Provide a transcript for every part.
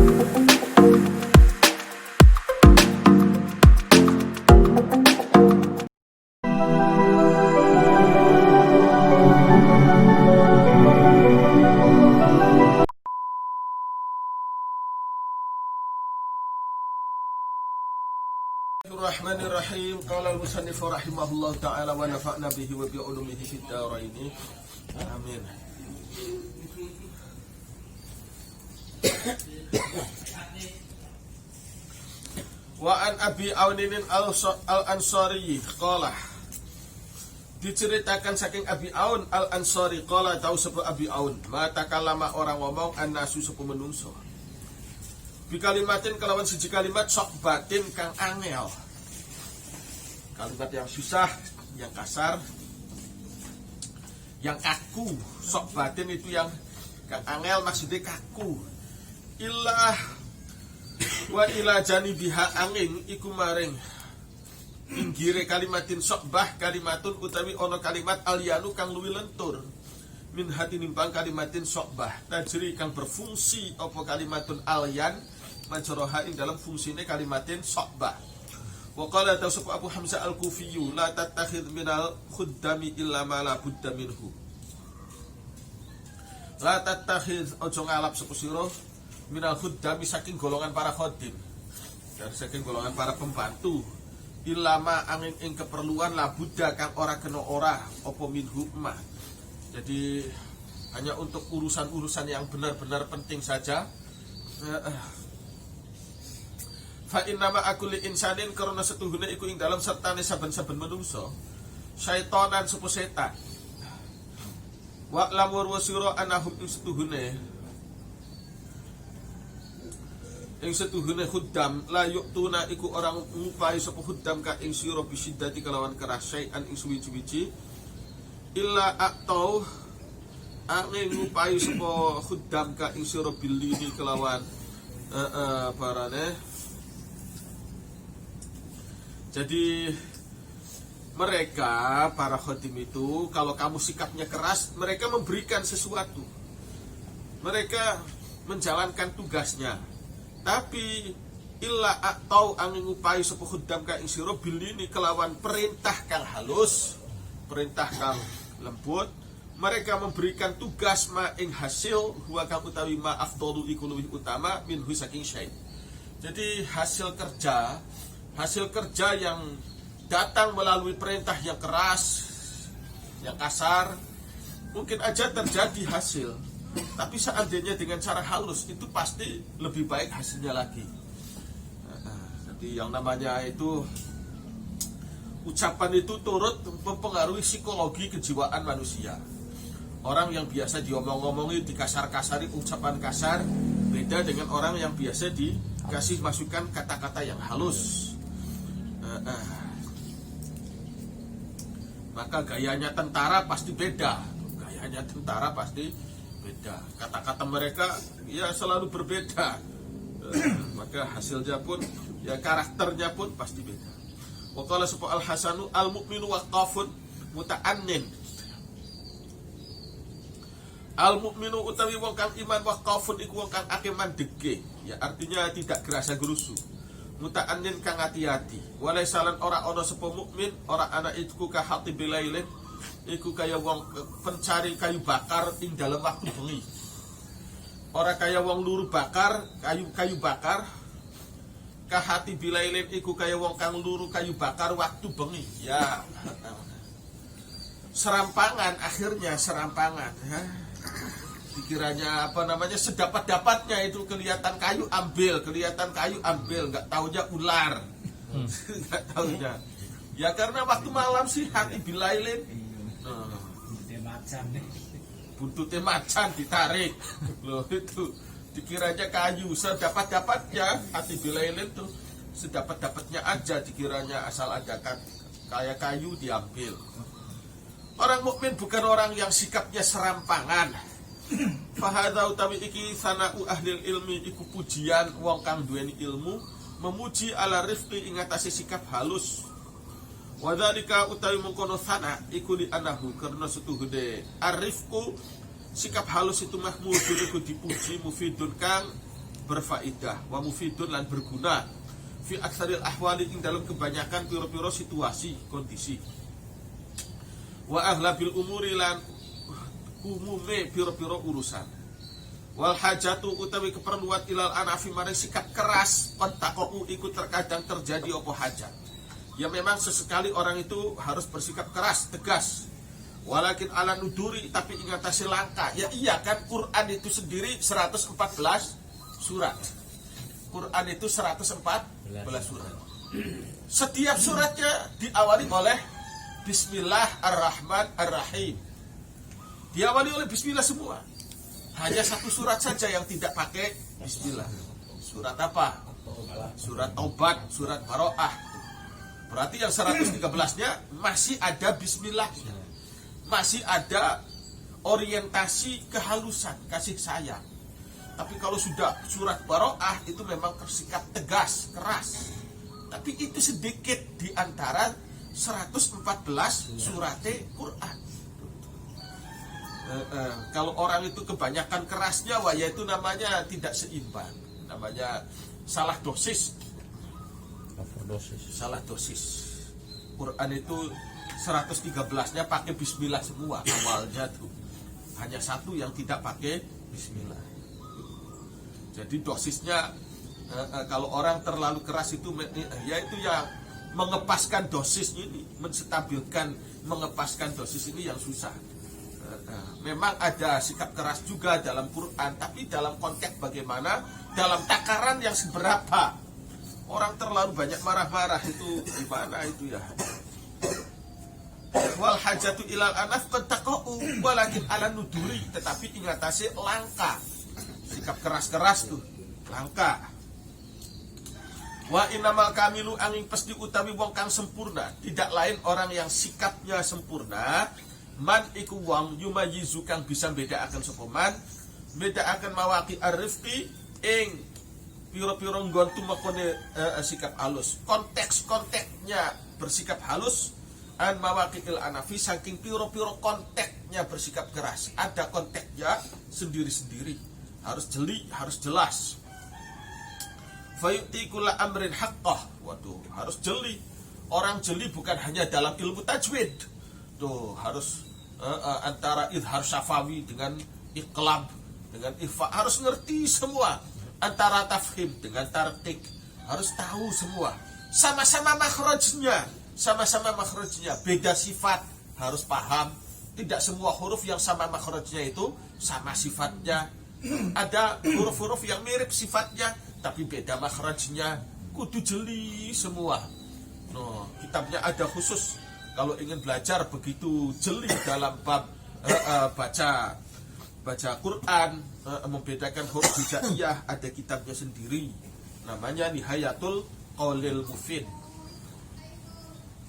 Bismillahirrahmanirrahim. Qala al-musannif rahimahullah ta'ala wa nafa'na bihi wa bi ulumihi fid dharain. Amin. Wa an Abi Aunin al-Ansari qala, diceritakan saking Abi Aun al-Ansari qala, tahu sebab Abi Aun mata kalama orang ngomong annasu sepu menungso bi kalimatin kelawan siji kalimat sok batin kang angel, kalimat yang susah, yang kasar, yang kaku. Sok batin itu yang kang angel, maksudnya kaku. Ilah wa ila janibiha angin iku maring pinggire kalimatin sokbah kalimatun utawi ono kalimat alyanu kang luwi lentur min hati nimbang kalimatin sokbah tajri kang berfungsi opo kalimatun alyan majroha ing dalam fungsine kalimatin sokbah. Wa qala tawsuf Abu Hamzah al-Kufiyyu la tattakhidh minal khuddami illa ma la budda minhu. La tattakhidh ojo ngalap sapa sira minal khuddami saking golongan para khodim, dari saking golongan para pembantu, ilama angin ing keperluan la budda kang ora kena ora apa minhu ma. Jadi hanya untuk urusan-urusan yang benar-benar penting saja. Fa innama akuli insanin karena setuhune iku ing dalam sertane saben-saben menungso syaitonan supo setan. Wa lamur wasira anahum ing setuhune khuddam la yuktuna iku orang ngupai sapa khuddam ka ing sira bisiddati kelawan keras syai'an ing suwi-suwi illa atau angin ngupai sapa khuddam ka ing sira bilini kelawan barane. Jadi mereka para khodim itu kalau kamu sikapnya keras, mereka memberikan sesuatu, mereka menjalankan tugasnya. Tapi illa atau angin ngupai sapa khuddam ka ing sira bilini kelawan perintah kang halus, perintah kang lembut, mereka memberikan tugas ma ing hasil huwa kang utawi ma afdalu iku luwih utama minhu saking syai'. Jadi hasil kerja yang datang melalui perintah yang keras, yang kasar, mungkin aja terjadi hasil. Tapi seandainya dengan cara halus, itu pasti lebih baik hasilnya lagi. Jadi yang namanya itu, ucapan itu turut mempengaruhi psikologi kejiwaan manusia. Orang yang biasa diomong-omongi, dikasar-kasari, ucapan kasar, beda dengan orang yang biasa dikasih masukan kata-kata yang halus. Maka gayanya tentara pasti beda. Kata-kata mereka ya selalu berbeda. Maka hasilnya pun ya karakternya pun pasti beda. Wa qala sapa al-Hasanu al-mu'minu waqafun muta'annin. Al-mu'minu utawi wong kang iman waqafun iku wong kang akeh mandege. Ya artinya tidak gerasa gerusu. Muta'annin kang hati-hati. Walai salan ora ana sapa mukmin, ora ana iku ka hati bilailin, iku kaya wong pencari kayu bakar ing dalam waktu bengi. Ora kaya wong luru bakar kayu bakar, ka hati bilailin iku kaya wong kang luru kayu bakar waktu bengi. Ya. Serampangan akhirnya ya. Dikiranya sedapat-dapatnya itu kelihatan kayu ambil, nggak taunya ular. Nggak taunya. Ya karena waktu malam sih hati bilailin. Buntutnya macan ditarik. Loh itu dikiranya kayu, sedapat-dapatnya hati bilailin tuh sedapat-dapatnya aja dikiranya, asal ada kayak kayu diambil. Orang mukmin bukan orang yang sikapnya serampangan. Fahadha utawi iki sana'u ahlil ilmi iku pujian wong kang duweni ilmu, memuji ala rifqi ing atase sikap halus. Wadzalika utawi mengkono sana iku li anahu karena setuhude arifku sikap halus itu mahmudun iku dipuji, mufidun kang berfaedah wa mufidun lan berguna fi aktsaril ahwali ing dalam kebanyakan piro-piro situasi kondisi wa aghlabil umuri lan umume piro-piro urusan wal hajatu utawi keperluan ilal anafi maring sikap keras kontakou ikut terkadang terjadi apa hajat ya memang sesekali orang itu harus bersikap keras tegas walakin ala nuduri tapi ingatasi langka ya iya kan Quran itu sendiri 114 surat Quran itu 114 surat setiap suratnya diawali oleh Bismillahirrahmanirrahim diawali oleh Bismillah semua hanya satu surat saja yang tidak pakai Bismillah surat apa? Surat Taubat, surat Baro'ah berarti yang 113 nya masih ada Bismillahnya masih ada orientasi kehalusan, kasih sayang. Tapi kalau sudah surat Baro'ah itu memang bersikap tegas, keras. Tapi itu sedikit di antara 114 surat Quran. Kalau orang itu kebanyakan kerasnya, wah ya itu namanya tidak seimbang. Namanya salah dosis. Salah dosis. Quran itu 113-nya pakai Bismillah semua awalnya tuh. Hanya satu yang tidak pakai Bismillah. Jadi dosisnya kalau orang terlalu keras itu yaitu yang mengepaskan dosis ini, menstabilkan mengepaskan dosis ini yang susah. Memang ada sikap keras juga dalam Quran, tapi dalam konteks bagaimana, dalam takaran yang seberapa. Orang terlalu banyak marah-marah itu gimana itu ya. Wal hajatu ilal anaf qad taqau walakin ala nuduri, tetapi ingatasi langka. Sikap keras-keras tuh langka. Wa innamal kamilu angin pasti utawi wong kang sempurna, tidak lain orang yang sikapnya sempurna. Man iku wong yumayizu kang bisa bedakaken sapa man, bedakaken mawaqi arifqi ing piro-piro nggon tumekone sikap halus. Konteks-konteksnya bersikap halus an mawaqil anafi saking piro-piro konteksnya bersikap keras. Ada konteksnya sendiri-sendiri. Harus jeli, harus jelas. Fayu'ti kulla amrin haqqah. Waduh, harus jeli. Orang jeli bukan hanya dalam ilmu tajwid. Tuh, harus antara idhar syafawi dengan iqlab, dengan ifa, harus ngerti semua. Antara tafhim dengan tartik, harus tahu semua. Sama-sama makhrajnya, beda sifat, harus paham. Tidak semua huruf yang sama makhrajnya itu sama sifatnya. Ada huruf-huruf yang mirip sifatnya tapi beda makhrajnya. Kudu jeli semua. No, kitabnya ada khusus kalau ingin belajar begitu jeli dalam bab baca Quran, membedakan huruf hijaiyah, ada kitabnya sendiri. Namanya Nihayatul Qaulil Mufid.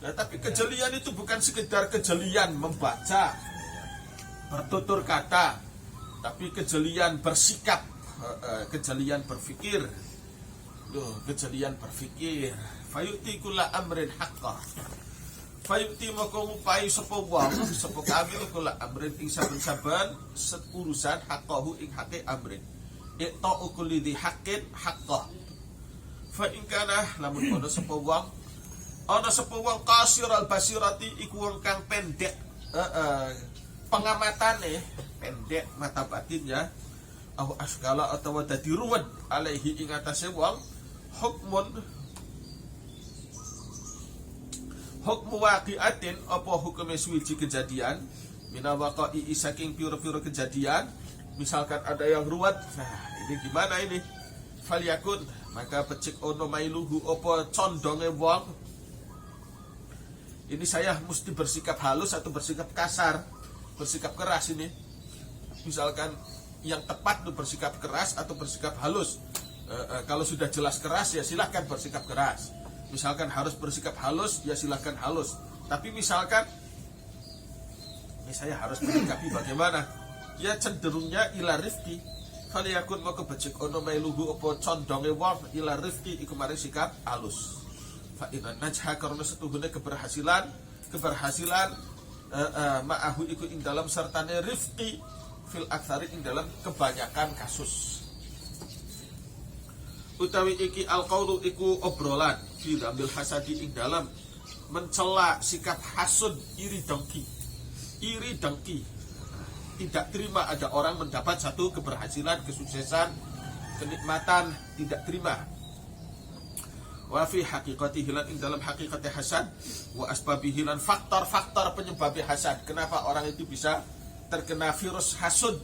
Nah, tapi kejelian itu bukan sekedar kejelian membaca bertutur kata, tapi kejelian bersikap, kejelian berfikir. Kejelian berfikir. Fayu'ti kulla amrin haqqah. Fayu'ti maka ngupai sapa wong, sapa kami kulla amrin ing saben-saben urusan haqqahu ing hake amrin. Iqta'u kulli dhi haqqin haqqah. Fa in kana lamun ana sapa wong, qasiral basirati iku wong kang pendek pengamatane, pendek mata batinnya, au asgala atawa dadi ruwet alaihi ing atase wong hukmu waqi'atin apa hukume suwiji kejadian minawaqai saking piro-piro kejadian. Misalkan ada yang ruwet, nah ini gimana ini? Falyakun maka becik ono mailuhu apa condonge wong. Ini saya mesti bersikap halus atau bersikap kasar, bersikap keras ini. Misalkan yang tepat itu bersikap keras atau bersikap halus. Kalau sudah jelas keras ya silahkan bersikap keras. Misalkan harus bersikap halus ya silahkan halus. Tapi misalkan ini saya harus menyikapi bagaimana? Ya cenderungnya ila rifqi. Faliyakun maka becik ono mailuhu apa condonge wong ila rifqi iku maring sikap halus. Fa inna najha karena setuhune keberhasilan ma'ahu iku ing dalam sertane rifqi fil aktsari ing dalam kebanyakan kasus. utawi iki al-qaulu iku obrolan fi dzambil hasadi ing dalam mencela sikap hasud, iri dengki. Iri dengki, tidak terima ada orang mendapat satu keberhasilan, kesuksesan, kenikmatan, tidak terima. Wa fi haqiqati hilan ing dalam hakikate hasad, wa asbabihi lan faktor-faktor penyebab hasad. Kenapa orang itu bisa terkena virus hasud?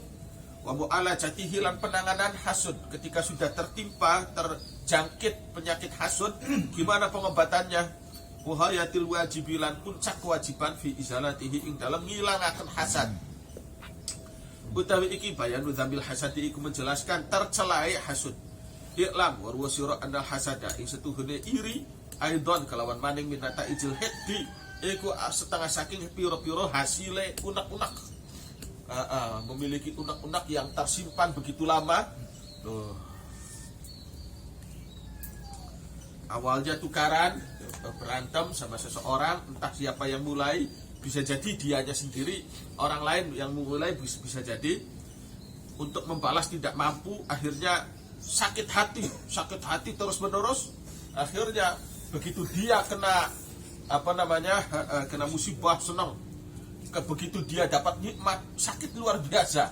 Wa mu'alajati hilan penanganan hasud. Ketika sudah tertimpa, terjangkit penyakit hasud, gimana pengobatannya? Wahayatil wajibilan puncak kewajiban fi izalatihi ing dalam ngilangaken hasad. Utawi iki bayanu dzambil hasadi iku menjelaskan tercelai hasud. Iklam warwa sira anal hasada ing setuhune iri aidon kelawan maning minata ijil hedi iku setengah saking piro-piro hasile unak-unak. Memiliki unak-unak yang tersimpan begitu lama. Awalnya tukaran, berantem sama seseorang, entah siapa yang mulai, bisa jadi dianya sendiri, orang lain yang memulai bisa jadi untuk membalas tidak mampu, akhirnya sakit hati terus menerus. Akhirnya begitu dia kena kena musibah senang, begitu dia dapat nikmat sakit luar biasa.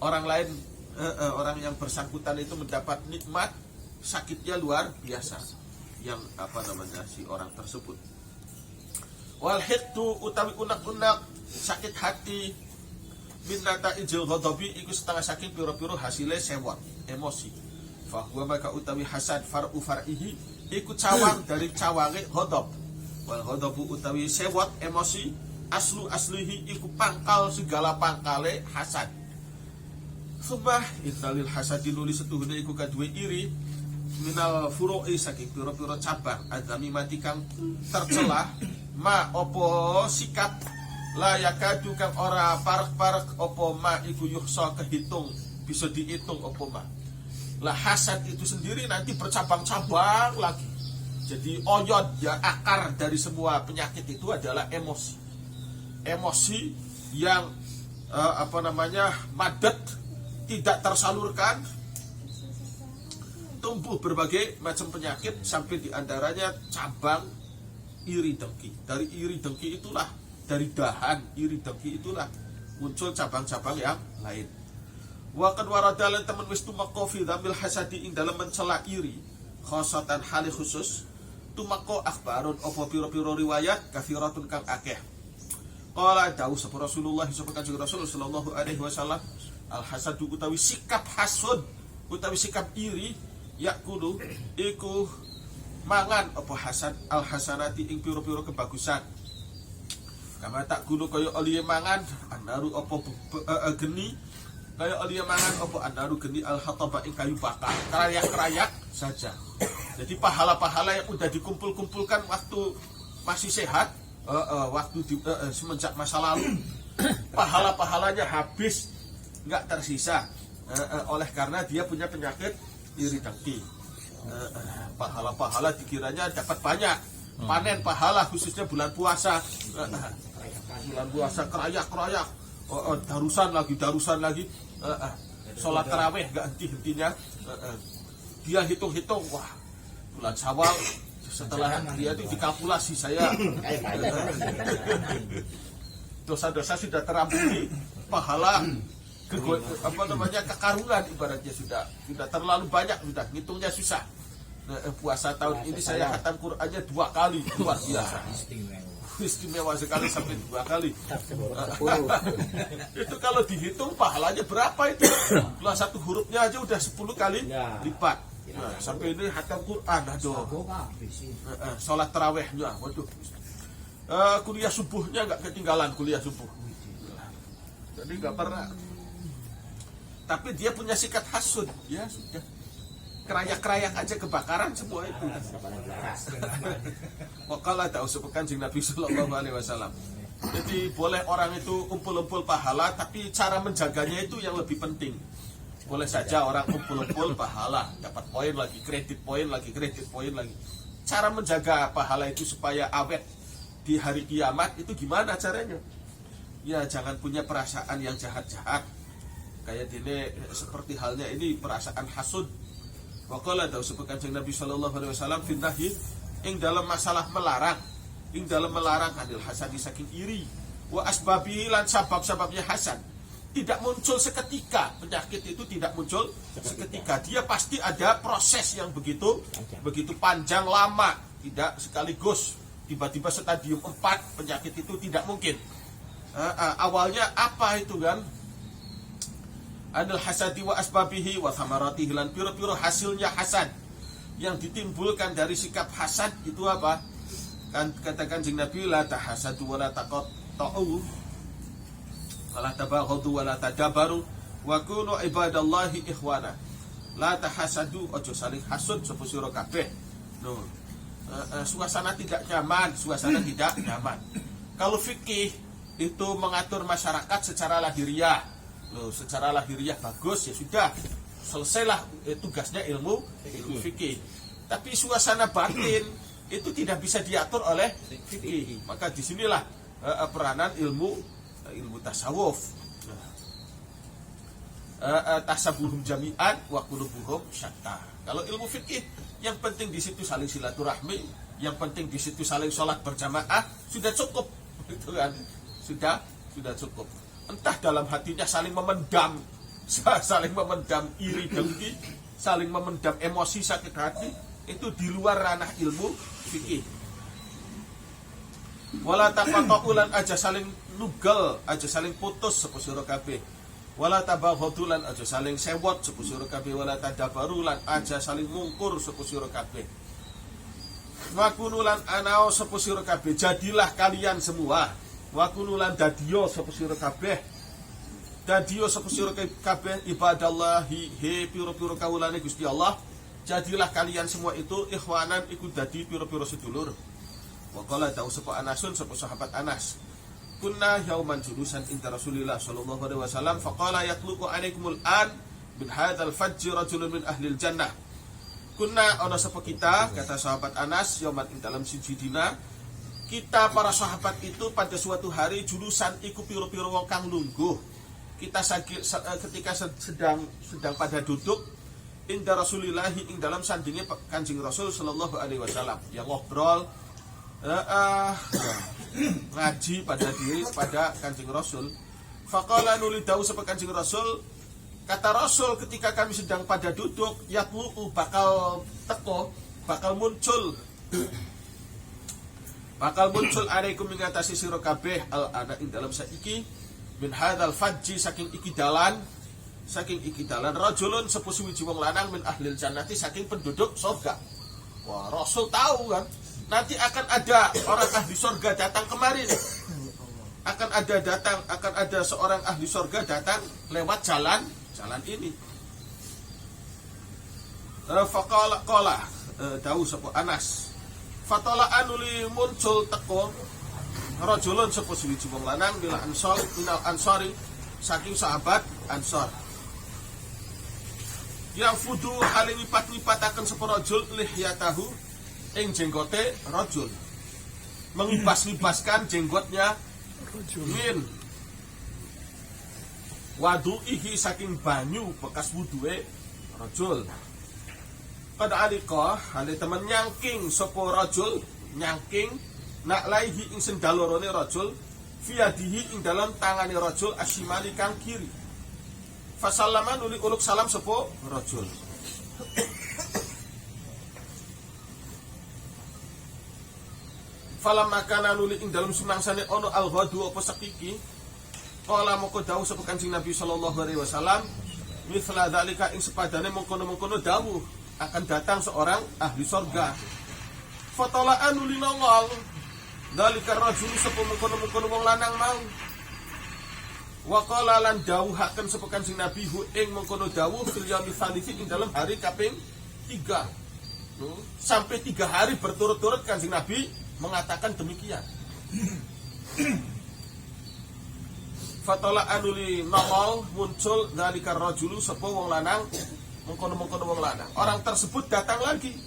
Orang lain, orang yang bersangkutan itu mendapat nikmat, sakitnya luar biasa yang si orang tersebut. Wal hiqtu utawi unak-unak sakit hati minata ijil ghadabi iku setengah saking piro-piro hasile sewot emosi. Fa huwa maka utawi hasad far'u far'ihi iku cawang dari cawange ghadab. Wal ghadabu utawi sewot emosi aslihi iku pangkal segala pangkale hasad. Subah italil hasadi nuli setuhune iku kaduwe iri minal furu'i saking piro-piro cabang adzami mati kang tercelah ma opo sikap layakadu kang ora parek-parek opo ma iku yuhsa kehitung bisa dihitung opo ma. Lah hasad itu sendiri nanti bercabang-cabang lagi. Jadi oyot ya, akar dari semua penyakit itu adalah emosi. Emosi yang madet, tidak tersalurkan, tumbuh berbagai macam penyakit sampai diantaranya cabang iri dengki. Dari iri dengki itulah, dari dahan iri dengki itulah muncul cabang-cabang yang lain. Waqad waradalan teman wis tumako fi dzamil hasadi ing dalam mencela iri khosatan hali khusus tumako akhbarun opo piro-piro riwayat kafiratun kang akeh. Qala dawuh sapa Rasulullah sallallahu alaihi wasallam al hasadu utawi sikap hasud utawi sikap iri yakulu iku mangan apa hasad al hasanati ing piro-piro kebagusan. Kama tak gulu kaya oliye mangan anaru apa geni, kaya oliye mangan apa anaru geni al hataba ing kayu bakar, kerayak-kerayak saja. Jadi pahala-pahala yang udah dikumpul-kumpulkan waktu masih sehat, semenjak masa lalu, pahala-pahalanya habis, nggak tersisa, oleh karena dia punya penyakit iri dengki. Pahala-pahala dikiranya dapat banyak, panen pahala khususnya bulan puasa, bulan puasa kerayak-kerayak, darusan lagi, sholat tarawih nggak henti-hentinya. Dia hitung-hitung, wah bulan Syawal setelah dia itu dikalkulasi saya dosa-dosa sudah terampuni, pahala kekarungan ibaratnya sudah terlalu banyak, sudah ngitungnya susah. Puasa tahun ini saya khatam Qur'annya 2 kali, luar biasa, istimewa sekali sampai 2 kali. Itu kalau dihitung pahalanya berapa itu? Kelas 1 hurufnya aja udah 10 kali lipat. Nah, sampai ini khatam Qur'an, aduh. Sholat tarawihnya, waduh. Kuliah subuhnya nggak ketinggalan, kuliah subuh. Jadi nggak pernah. Tapi dia punya sikat hasud, ya sudah. Kerayak-kerayak aja kebakaran semua itu. Wakala tak usah Kanjeng Nabi Sallallahu Alaihi Wasallam. Jadi boleh orang itu umpul-umpul pahala, tapi cara menjaganya itu yang lebih penting. Boleh saja orang umpul-umpul pahala, dapat poin lagi, kredit poin lagi. Cara menjaga pahala itu supaya awet di hari kiamat itu gimana caranya? Ya jangan punya perasaan yang jahat-jahat. Kayak ini seperti halnya ini perasaan hasud. Waqala dawu sapa Kanjeng Nabi sallallahu alaihi wasallam fitnahi ing dalam masalah melarang, anil hasadi saking iri, wa asbabi lan sabab-sababnya hasan. Tidak muncul seketika, penyakit itu tidak muncul seketika. Dia pasti ada proses yang begitu panjang lama, tidak sekaligus. Tiba-tiba stadium 4 penyakit itu tidak mungkin. Awalnya apa itu kan? Anil hasadi wa asbabihi wa thamaratihi lan piro-piro hasilnya hasad. Yang ditimbulkan dari sikap hasad itu apa? Kan katakan Kanjeng Nabi la tahasadu wa la taqatu wala tabaghadu wala tadabaru wa kunu ibadallahi ikhwana. La tahasadu, ojo saling hasud sapa sira kabeh. Suasana tidak nyaman. Kalau fikih itu mengatur masyarakat secara lahiriah. Secara lahiriah bagus, ya sudah, selesailah tugasnya ilmu fikih. Tapi suasana batin itu tidak bisa diatur oleh fikih. Maka disinilah peranan ilmu tasawuf. Tasabuhum jami'an wa qulubuhum syatta. Kalau ilmu fikih, yang penting di situ saling silaturahmi, yang penting di situ saling sholat berjamaah, sudah cukup. Itu kan sudah cukup. Entah dalam hatinya saling memendam iri dengki, saling memendam emosi sakit hati, itu di luar ranah ilmu fikih. Wala taqatulan aja saling nugal, aja saling putus sapa sira kabeh. Wala tabaghudulan aja saling sewot sapa sira kabeh. Wala tadabarulan aja saling mungkur sapa sira kabeh. Wa kunulan anao sapa sira kabeh, jadilah kalian semua. Wa kunulan dadiyo sapa sira kabeh. Dadiyo sapa sira kabeh ibadallahi he pira-pira kawulane Gusti Allah. Jadilah kalian semua itu ikhwanan iku dadi pira-pira sedulur. Wa qala ta'u sapa Anasun sapa sahabat Anas. Kunna yauman julusan inda Rasulillah sallallahu alaihi wasallam faqala yatluqu alaikumul an min hadzal fajr rajulun min ahlil jannah. Kunna ana sapa kita, kata sahabat Anas, yauman ing dalam siji dina, kita para sahabat itu pada suatu hari julusan iku pira-pira wong kang lungguh. Kita ketika sedang pada duduk inda Rasulillah ing dalam sandingnya Kanjeng Rasul sallallahu alaihi wasallam, yang ngobrol ngaji pada Kanjeng Rasul. Faqala nuli dawu sapa Kanjeng Rasul, kata Rasul ketika kami sedang pada duduk, yatlu'u bakal muncul alaikum mengatasi sira kabeh al ana ing dalam saiki min hadzal fajji saking iki dalan rajulun sepuh suwiji wong lanang min ahlil jannati saking penduduk surga. Wah, Rasul tahu kan, nanti akan ada orang ahli surga datang kemarin. Akan ada seorang ahli surga datang lewat jalan ini. Faqala dawu sapa Anas. Fatala anuli muncul teko rajulun sapa suwiji wong lanang minal ansari saking sahabat Ansor. Yang fudu hale lipat-lipataken sapa rajul lihyatahu ing jenggote rajul. Mengibas-ibaskan jenggotnya min wadu'ihi saking banyu bekas wudu'e rajul. Pada alika hale temen nyangking sapa rajul, nyangking nak laihi ing sendalorone rajul, fiadihi ing dalam tangane rajul asyimali kang kiri. Fasallama nuli uluk salam sapa rajul. Falam makana nuli ing dalam sumangsane ono al-ghadu apa sekiki. Kala moko dawuh sapa Kanjeng Nabi sallallahu alaihi wasallam, mithla dzalika ing sepadane mengkono-mengkono dawuh akan datang seorang ahli surga. Fatala nuli nongol dzalika rajul sapa mengkono-mengkono wong lanang mau. Wa qala lan dawuhaken sapa Kanjeng Nabi hu ing mengkono dawuh fil yaumil tsalits ing dalam hari kaping 3. Sampai 3 hari berturut-turut Kanjeng Nabi mengatakan demikian. Fatala anuli nongol muncul dzalika rajulu sapa wong lanang mengkono-mengkono wong lanang. Orang tersebut datang lagi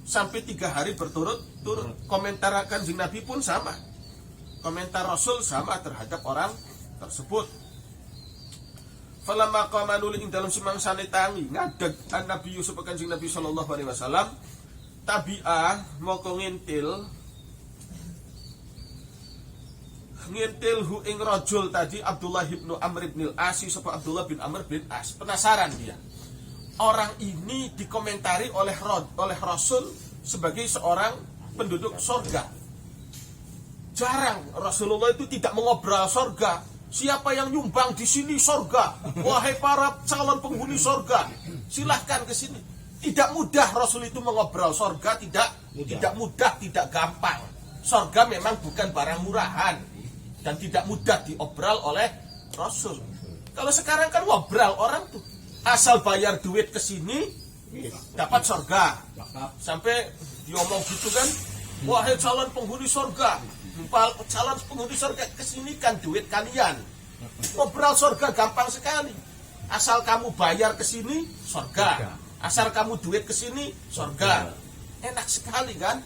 sampai 3 hari berturut-turut. Komentar Kanjeng Nabi pun sama. Komentar Rasul sama terhadap orang tersebut. Falamma qama nuli ing dalam semangsane tangi ngadeg an-nabi Yusuf Kanjeng Nabi sallallahu alaihi wasallam tabi'ah moko ngintil hu ing rajul tadi Abdullah bin Amr bin Al-As sapa Abdullah bin Amr bin As. Penasaran dia. Orang ini dikomentari oleh Rasul sebagai seorang penduduk surga. Jarang Rasulullah itu tidak mengobrol surga. Siapa yang nyumbang di sini surga? Wahai para calon penghuni surga, silahkan ke sini. Tidak mudah Rasul itu mengobrol surga, tidak mudah, tidak gampang. Surga memang bukan barang murahan dan tidak mudah diobrol oleh Rasul. Kalau sekarang kan ngobrol orang tuh asal bayar duit ke sini dapat surga. Sampai diomong gitu kan, wahai calon penghuni surga, calon penghuni surga kesini kan duit kalian. Ngobrol surga gampang sekali. Asal kamu bayar ke sini surga. Asal kamu duit ke sini surga. Enak sekali kan?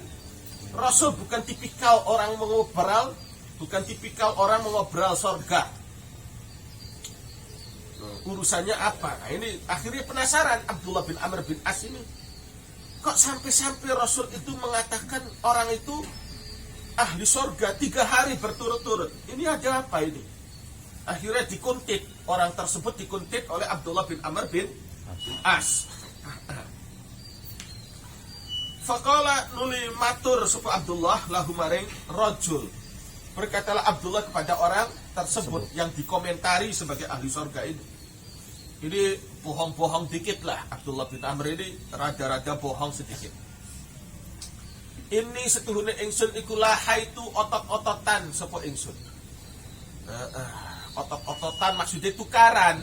Rasul bukan tipikal orang mengobrol, bukan tipikal orang mengobrol surga. Urusannya apa? Nah, ini akhirnya penasaran Abdullah bin Amr bin As ini. Kok sampai-sampai Rasul itu mengatakan orang itu ahli surga 3 hari berturut-turut. Ini ada apa ini? Akhirnya dikuntit. Orang tersebut dikuntit oleh Abdullah bin Amr bin As. Faqala nuli matur sapa Abdullah lahu maring rajul. Berkatalah Abdullah kepada orang tersebut yang dikomentari sebagai ahli surga ini. Ini bohong-bohong dikit lah. Abdullah bin Amr ini rada-rada bohong sedikit. Ini setuhune ingsun iku lahaitu otot-ototan sapa ingsun. Otot-ototan maksudnya tukaran.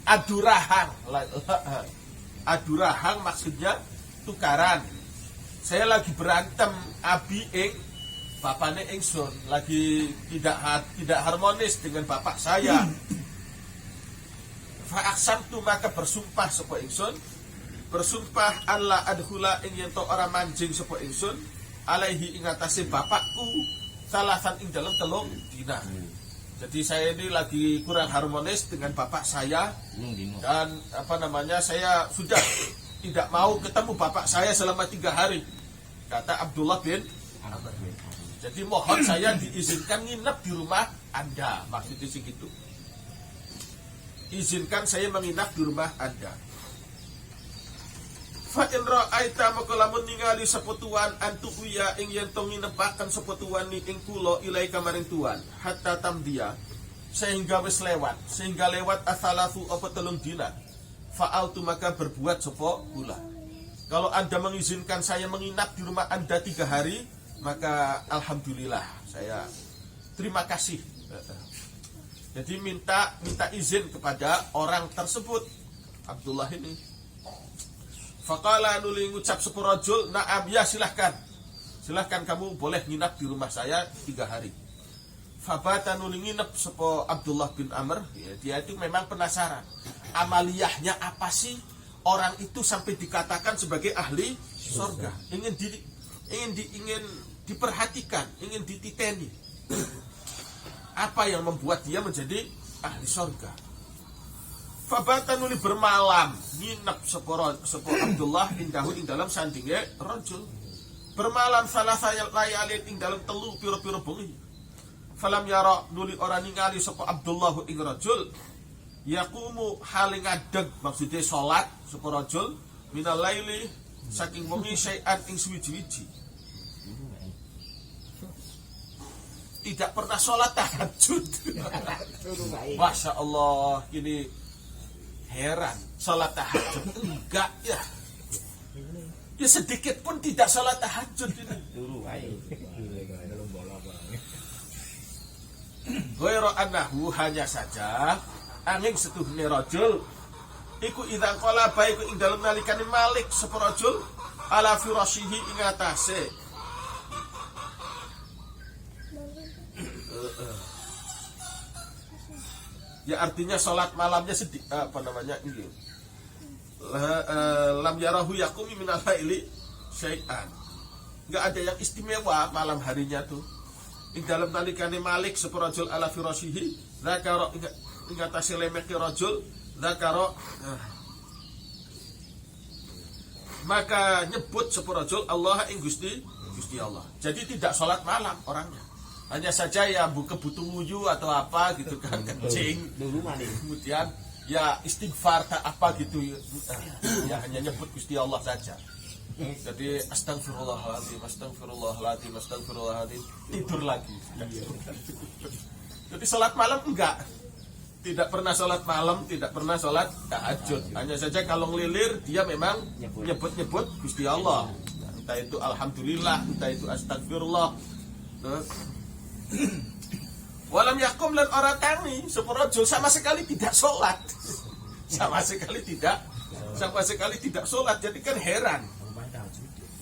Adurahang. Adurahang maksudnya tukaran. Saya lagi berantem abi ing bapaknya ingsun, lagi tidak harmonis dengan bapak saya. Fa'aksamtu maka bersumpah sapa ingsun, bersumpah Allah adhula ing yen to ora manjing sapa ingsun alaihi ing atase bapakku salasan ing dalam telung dina. Jadi saya ini lagi kurang harmonis dengan bapak saya dan saya sudah tidak mau ketemu bapak saya selama 3 hari, kata Abdullah bin Amr. Jadi mohon saya diizinkan nginep di rumah Anda, maksudnya sih gitu. Izinkan saya menginap di rumah Anda. Fa in ra'aita maka lamun ningali seputuan antu uya ing yen to nginepaken seputuan ni ing kula ilaika maring tuan hatta tamdia sehingga wis lewat, sehingga lewat asalatu apa 3 dina. Fa'altu maka berbuat sapa kula. Kalau Anda mengizinkan saya menginap di rumah Anda 3 hari, maka alhamdulillah, saya terima kasih. Jadi minta izin kepada orang tersebut, Abdullah ini. Faqala nuli ngucap sapa rajul, na'am ya silahkan. Silahkan kamu boleh nginap di rumah saya 3 hari. Fabata nuli nginep sapa Abdullah bin Amr, ya, dia itu memang penasaran. Amaliyahnya apa sih orang itu sampai dikatakan sebagai ahli surga? Ingin diperhatikan, ingin dititeni. Apa yang membuat dia menjadi ahli surga? Fabata nuli bermalam nginep sapa Abdullah indahu ing dalam sandinge rajul. Bermalam salah saya layalin ing dalam 3 pira-pira bengi. Falam yara nuli ora ningali sapa Abdullah ing rajul yaqumu haling ngadeg, maksudnya salat sapa rajul minal laili saking wengi syai'an ing suwi-wiji. Tidak pernah sholat tahajud. Masya Allah, ini heran. Sholat tahajud enggak ya? Ya sedikit pun tidak sholat tahajud ini. Ghairu annahu hanya saja angin setuhne rajul iku idza qala baiku ing dalem nalikane malik sapa rajul ala firashihi ing atase ya artinya sholat malamnya sedih ini lam yarahu yaqumi minal laili syai'an, enggak ada yang istimewa malam harinya tuh. Ing dalam nalikane malik sapa rajul ala firashihi zakara ingatasi lemeki rajul dzakara, maka nyebut sapa rajul Allah ing Gusti Allah. Jadi tidak sholat malam orangnya, hanya saja ya kebutuh wuju atau apa gitu kan, kencing, kemudian ya istighfar tak apa gitu ya, hanya nyebut Gusti Allah saja. Jadi astagfirullahaladzim, astagfirullahaladzim, astagfirullahaladzim, tidur lagi. Jadi sholat malam enggak, tidak pernah sholat malam, tidak pernah sholat tahajud. Hanya saja kalau ngelilir dia memang nyebut-nyebut Gusti Allah, entah itu alhamdulillah, entah itu astagfirullah. Walam yakum lan ora tani seporojul sama sekali tidak sholat, sama sekali tidak sholat. Jadi kan heran,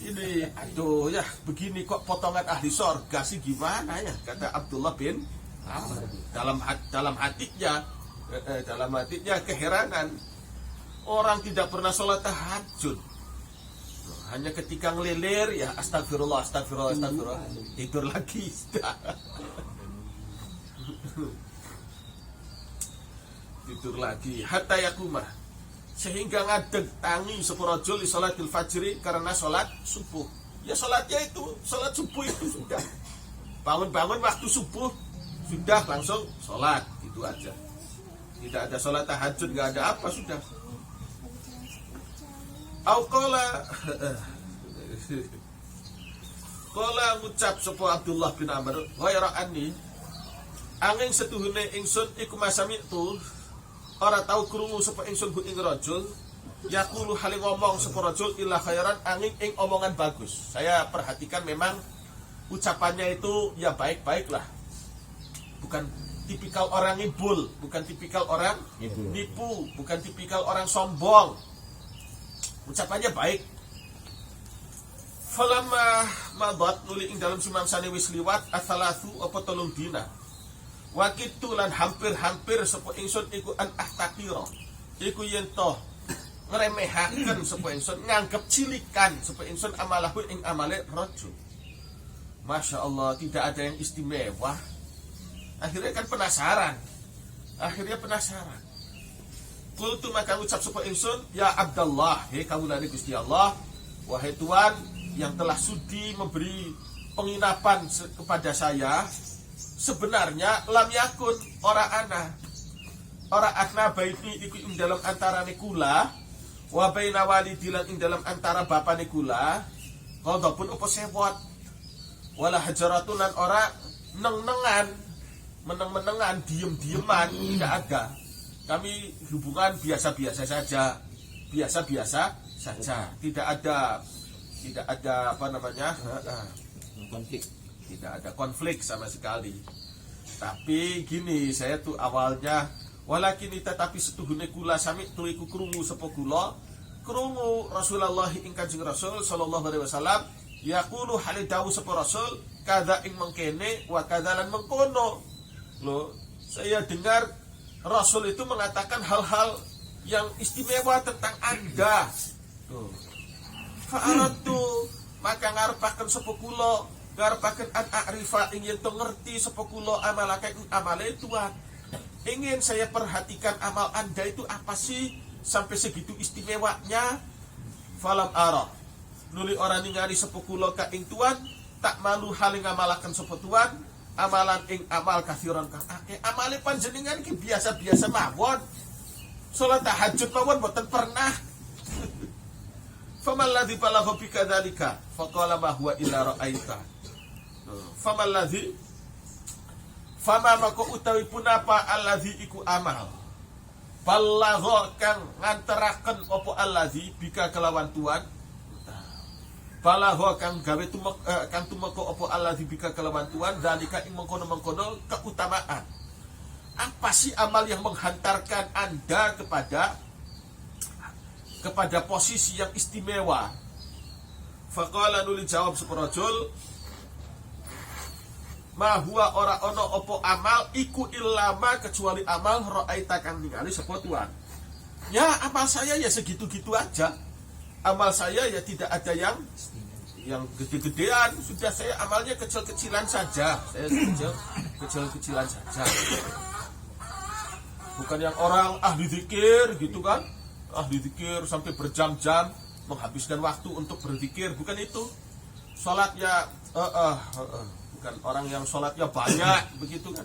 ini aduh ya begini kok potongan ahli sorga sih gimana ya, kata Abdullah bin Amr dalam hatinya keheranan. Orang tidak pernah sholat tahajud, hanya ketika ngelilir ya astagfirullah, tidur lagi. Tidur lagi hatta yakumah, sehingga ngadeg tangi seporojul di sholatil fajri, karena sholat subuh. Ya sholatnya itu, sholat subuh itu sudah bangun waktu subuh sudah langsung sholat, gitu aja. Tidak ada sholat tahajud, nggak ada apa, sudah. Qala ngucap sapa Abdullah bin Amr, ghaira anni angin setuhune ingsun iku masami tu ora tau krungu sapa ingsun hu ing rajul yaqulu hale ngomong sapa rajul illa khairan angin ing omongan bagus. Saya perhatikan memang ucapannya itu ya baik-baiklah. Bukan tipikal orang ngibul, bukan tipikal orang nipu, bukan tipikal orang sombong. Ucapannya baik. Falamma madat nuli ing dalam sumangsane wis liwat asalatsu apa 3 dina. Wakitu lan hampir-hampir sapa ingsun iku an ahtakira, iku yen to ngremehaken sapa ingsun, nganggep cilikan sapa ingsun amalahu ing amale rajul. Masya Allah, tidak ada yang istimewa. Akhirnya kan penasaran. Qultu maka ucap sapa ingsun, ya Abdullah, he kawulane Gusti Allah, wahai Tuhan yang telah sudi memberi penginapan kepada saya, sebenarnya lam yakun ora ana baiti iku ing dalam antarane kula wa baina walidi lan ing dalam antara bapane kula qadapun apa sewot wala hajaratun lan ora meneng-menengan diem-dieman, tidak ada. Kami hubungan biasa-biasa saja, tidak ada apa namanya konflik. Tidak ada konflik sama sekali. Tapi gini, saya tuh awalnya walakin tetapi setuhune kula sami tu iku krungu sapa kula, krungu Rasulullah ing Kanjeng Rasul sallallahu alaihi wasallam yaqulu halidawu sapa Rasul kada ing mengkene wa kadalan mengkono. Loh, saya dengar Rasul itu mengatakan hal-hal yang istimewa tentang Anda. Tuh. Fa'aratu maka ngarepaken sapa kula, ngarepaken an a'rifa ingin to ngerti sapa kula amalaka ing amale Tuhan. Ingin saya perhatikan amal Anda itu apa sih sampai segitu istimewanya. Falam ara nuli orang ningali sapa kula ka ing Tuhan, tak malu hal ngamalaken sapa Tuhan amalan ing amal kathiran kang akeh. Amale panjenengan ki biasa-biasa mawon. Salat tahajud mawon mboten pernah. Famal ladzi balagha bika dzalika faqala ma huwa illa ra'aita. Famal ladzi fama maka utawi punapa alladzi iku amal balagha kang nganteraken apa alladzi bika kelawan Tuhan, balagha kang gawe kang tumeka apa alladzi bika kelawan Tuhan, dzalika ing mengkono-mengkono keutamaan. Apa sih amal yang menghantarkan Anda kepada posisi yang istimewa? Faqala nuli jawab seperojul, ma huwa ora ono opo amal iku illama kecuali amal ra'aita kang ningali sapa Tuhan. Ya amal saya ya segitu-gitu aja. Amal saya ya tidak ada yang gede-gedean. Sudah, saya amalnya kecil-kecilan saja. Saya kecil-kecilan saja. Bukan yang orang ahli zikir gitu kan, ahli zikir sampai berjam-jam menghabiskan waktu untuk berzikir, bukan itu. Sholatnya bukan orang yang sholatnya banyak begitu kan.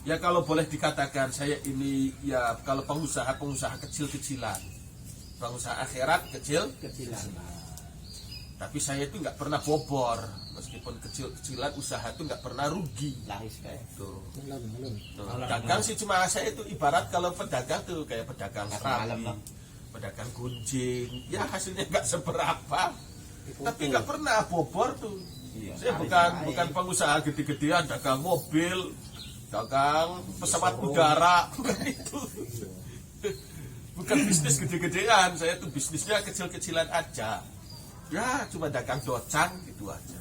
Ya kalau boleh dikatakan saya ini ya kalau pengusaha kecil-kecilan, pengusaha akhirat kecil-kecilan. Tapi saya itu nggak pernah bobor, meskipun kecil-kecilan usaha itu nggak pernah rugi. Laris kayak. Tuh. Dagang sih cuma saya itu ibarat kalau pedagang tuh kayak pedagang serabi, pedagang gunjing, ya hasilnya nggak seberapa. Tapi nggak pernah bobor tuh. Iya, Saya bukan pengusaha gede-gedean, dagang mobil, dagang pesawat udara, bukan itu. Bukan bisnis gede-gedean, saya tuh bisnisnya kecil-kecilan aja. Ya cuma dagang docang gitu aja.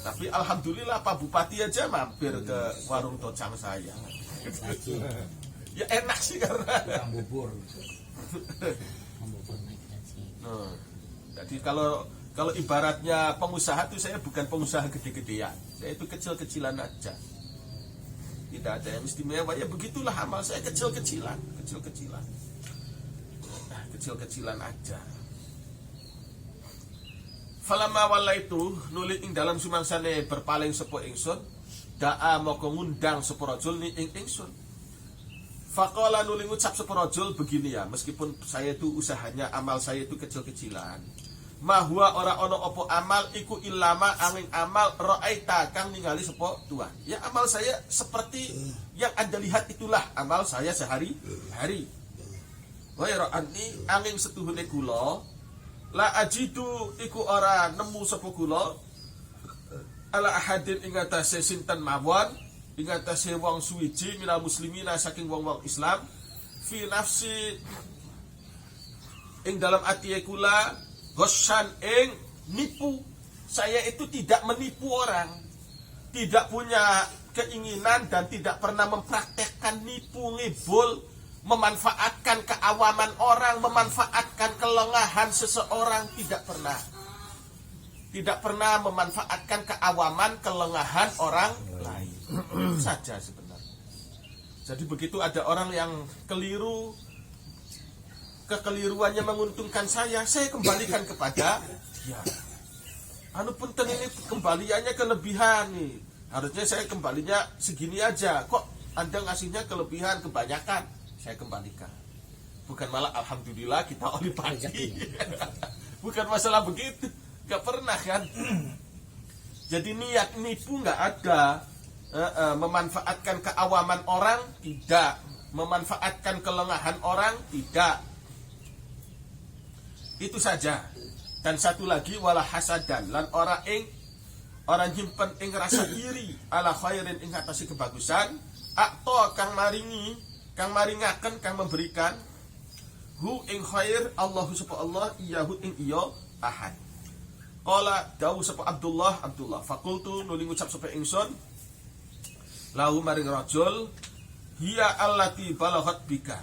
Tapi alhamdulillah Pak Bupati aja mampir ke warung docang saya. Ya enak sih karena bubur. Nah, jadi kalau ibaratnya pengusaha itu saya bukan pengusaha gede-gedean, saya itu kecil-kecilan aja. Tidak ada yang istimewa, ya begitulah amal saya kecil-kecilan aja. Falamma wala itu nulit ing dalam sumangsane berpaling sepo ingsun, da'a moko ngundang sepo rajul ni ing ingsun. Faqala nuli ngucap sepo rajul begini ya, meskipun saya itu usahanya amal saya itu kecil-kecilan. Mahwa ora ono opo amal iku ilama angin amal ra'aita kang ningali sepo Tuhan. Ya amal saya seperti yang Anda lihat itulah amal saya sehari-hari. Wa ra'ani angin setuhune kula la ajidu iku ora nemu sapa kula ala ahadin ing atase sinten mawon ing atase wong suwiji minal muslimina saking wong-wong Islam fi nafsi ing dalam atiye kula ghassan ing nipu. Saya itu tidak menipu orang, tidak punya keinginan dan tidak pernah mempraktekkan nipu ngibul, memanfaatkan keawaman orang, memanfaatkan kelengahan seseorang, tidak pernah memanfaatkan keawaman, kelengahan orang lain. Saja sebenarnya. Jadi begitu ada orang yang keliru, kekeliruannya menguntungkan saya kembalikan kepada dia. Anu punten ini kembaliannya kelebihan nih. Harusnya saya kembalinya segini aja. Kok Anda ngasihnya kelebihan kebanyakan? Saya kembalikan. Bukan malah alhamdulillah kita oli pagi. Bukan masalah begitu. Gak pernah kan. Jadi niat nipu gak ada. Memanfaatkan keawaman orang tidak. Memanfaatkan kelengahan orang tidak. Itu saja. Dan satu lagi wala hasadan lan orang nyimpen ing rasa iri ala khairin ing atasi kebagusan akto kang maringaken kang memberikan hu ing khair Allahu sapa Allah iyahu ing iya ahad. Qala dawu sapa Abdullah fakultu nuli ngucap sapa ingsun lahu maring rajul hiya allati balaghat bika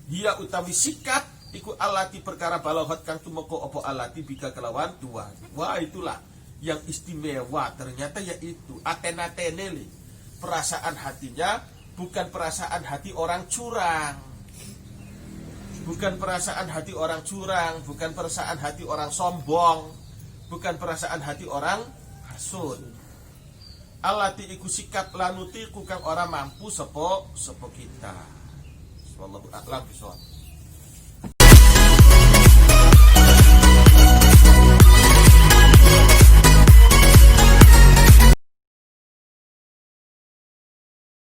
hiya utawi sikat iku allati perkara balaghat kang tumeka apa allati bika kelawan Tuhan. Wah itulah yang istimewa ternyata, yaitu aten-atene perasaan hatinya bukan perasaan hati orang curang. Bukan perasaan hati orang curang, bukan perasaan hati orang sombong, bukan perasaan hati orang hasud. Allati iku sikap lanuti kang ora mampu sapa kita. Wallahu a'lam bishawab.